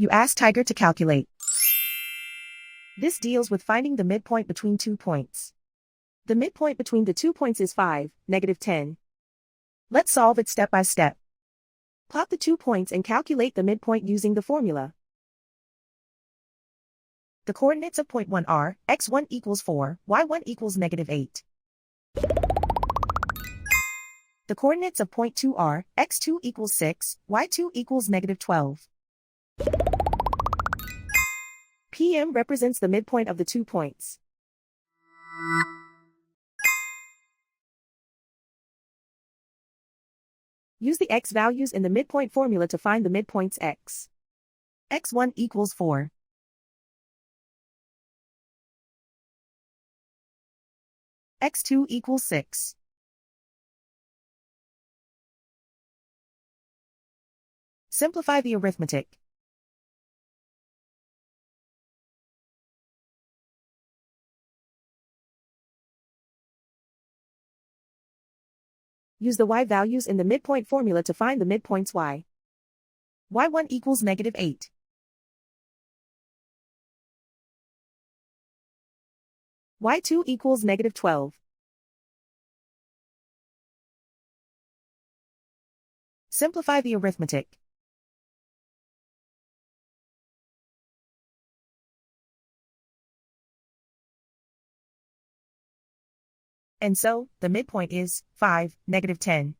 You ask Tiger to calculate. This deals with finding the midpoint between 2 points. The midpoint between the 2 points is 5, -10. Let's solve it step by step. Plot the 2 points and calculate the midpoint using the formula. The coordinates of point 1 are, x1 equals 4, y1 equals -8. The coordinates of point 2 are, x2 equals 6, y2 equals -12. PM represents the midpoint of the 2 points. Use the x values in the midpoint formula to find the midpoints x. x1 equals 4. x2 equals 6. Simplify the arithmetic. Use the y values in the midpoint formula to find the midpoints y. y1 equals -8. y2 equals -12. Simplify the arithmetic. And so, the midpoint is 5, -10.